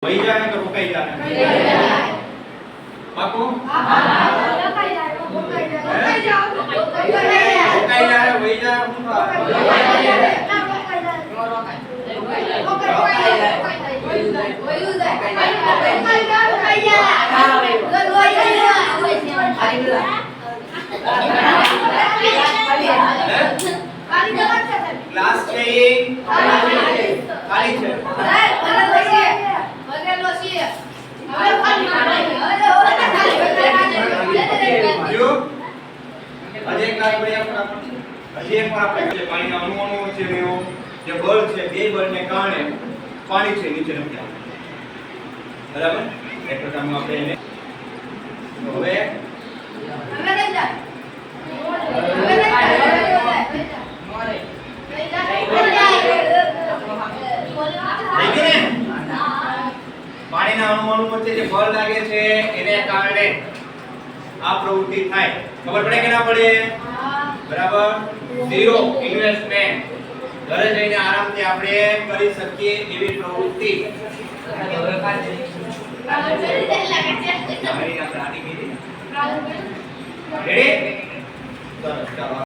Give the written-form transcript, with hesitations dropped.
વહી જાય કે રોકાઈ જાય? પાકો? રોકાઈ જાય, વહી જાય શું ક્લાસ છે એ ખાલી છે. પાણીના અણુઓ છે જે બળ છે બે બળને કારણે પાણી છે નીચે નથી આવતું. બરાબર? એ પ્રકારનું આપણે એને હવે પાણીના અણુઓ વચ્ચે જે બળ લાગે છે એને કારણે આ પ્રવૃત્તિ થાય. ખબર પડે કે ના પડે? બરાબર. ઝીરો ઇન્વેસ્ટમેન્ટ, ઘરે જઈને આરામથી આપણે કરી શકીએ એવી પ્રવૃત્તિ. રેડી? સરસ. ચાલો.